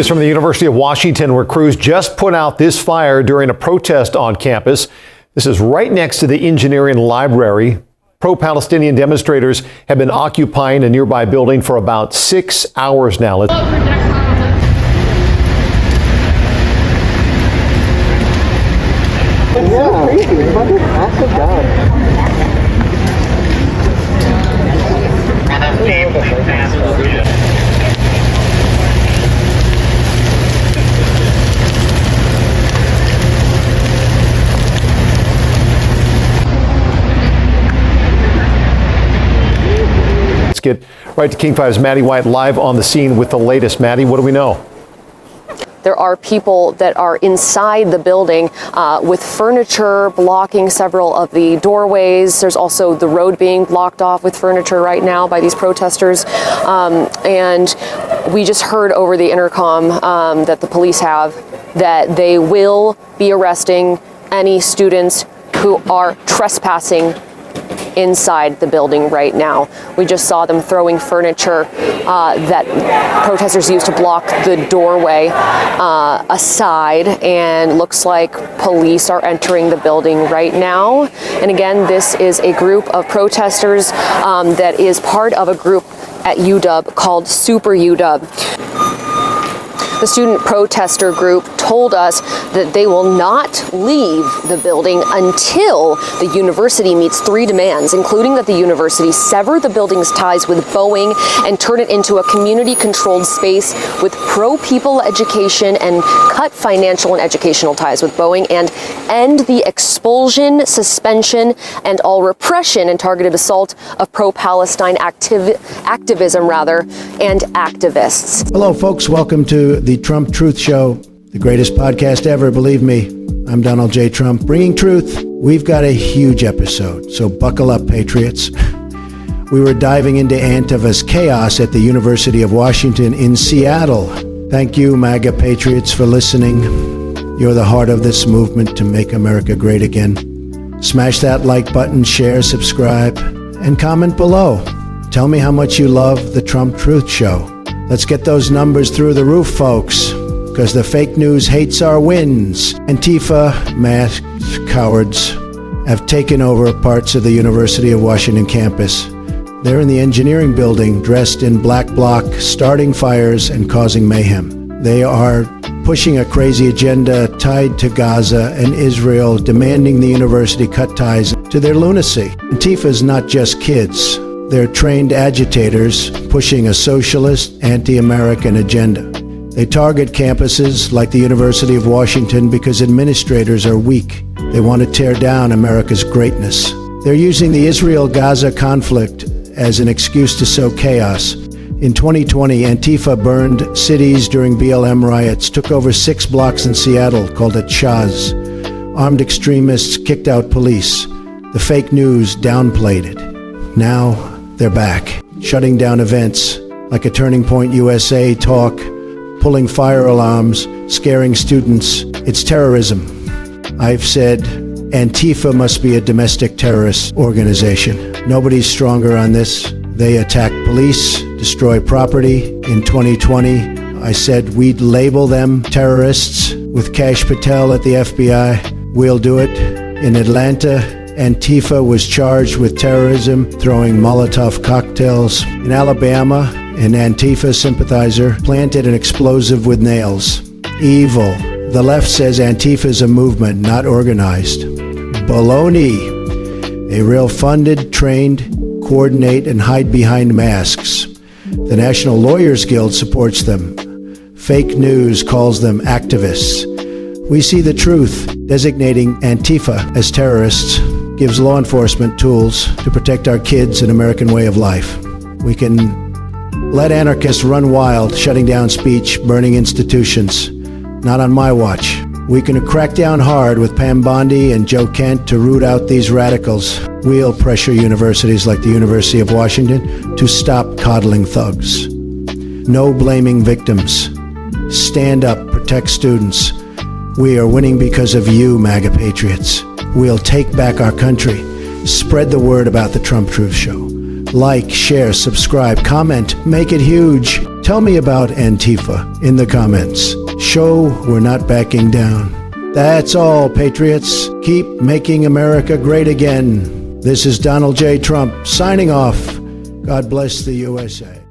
From the University of Washington, where crews just put out this fire during a protest on campus. This is right next to the engineering library. Pro-Palestinian demonstrators have been occupying a nearby building for about 6 hours now. Let's get right to King 5's Maddie White live on the scene with the latest. Maddie, what do we know? There are people that are inside the building with furniture blocking several of the doorways. There's also the road being blocked off with furniture right now by these protesters. And we just heard over the intercom that the police have that they will be arresting any students who are trespassing inside the building right now. We just saw them throwing furniture that protesters used to block the doorway aside, and looks like police are entering the building right now. And again, this is a group of protesters that is part of a group at UW called Super UW. The student protester group told us that they will not leave the building until the university meets 3 demands, including that the university sever the building's ties with Boeing and turn it into a community-controlled space with pro-people education, and cut financial and educational ties with Boeing, and end the expulsion, suspension, and all repression and targeted assault of pro-Palestine activism and activists. Hello, folks. Welcome to the Trump Truth Show, the greatest podcast ever, believe me. I'm Donald J. Trump, bringing truth. We've got a huge episode, so buckle up, patriots. We were diving into Antifa's chaos at the University of Washington in Seattle. Thank you, MAGA patriots, for listening. You're the heart of this movement to make America great again. Smash that like button, share, subscribe, and comment below. Tell me how much you love the Trump Truth Show. Let's get those numbers through the roof, folks, because the fake news hates our wins. Antifa, masked cowards, have taken over parts of the University of Washington campus. They're in the engineering building, dressed in black bloc, starting fires and causing mayhem. They are pushing a crazy agenda tied to Gaza and Israel, demanding the university cut ties to their lunacy. Antifa is not just kids. They're trained agitators pushing a socialist, anti-American agenda. They target campuses like the University of Washington because administrators are weak. They want to tear down America's greatness. They're using the Israel-Gaza conflict as an excuse to sow chaos. In 2020, Antifa burned cities during BLM riots, took over 6 blocks in Seattle, called it Shaz. Armed extremists kicked out police. The fake news downplayed it. Now, they're back, shutting down events like a Turning Point USA talk, pulling fire alarms, scaring students. It's terrorism. I've said Antifa must be a domestic terrorist organization. Nobody's stronger on this. They attack police, destroy property. In 2020, I said we'd label them terrorists. With Kash Patel at the FBI, we'll do it. In Atlanta, Antifa was charged with terrorism, throwing Molotov cocktails. In Alabama, an Antifa sympathizer planted an explosive with nails. Evil. The left says Antifa is a movement, not organized. Baloney. They real funded, trained, coordinate, and hide behind masks. The National Lawyers Guild supports them. Fake news calls them activists. We see the truth. Designating Antifa as terrorists gives law enforcement tools to protect our kids and American way of life. We can let anarchists run wild, shutting down speech, burning institutions. Not on my watch. We can crack down hard with Pam Bondi and Joe Kent to root out these radicals. We'll pressure universities like the University of Washington to stop coddling thugs. No blaming victims. Stand up, protect students. We are winning because of you, MAGA patriots. We'll take back our country. Spread the word about the Trump Truth Show. Like, share, subscribe, comment, make it huge. Tell me about Antifa in the comments. Show we're not backing down. That's all, patriots. Keep making America great again. This is Donald J. Trump signing off. God bless the USA.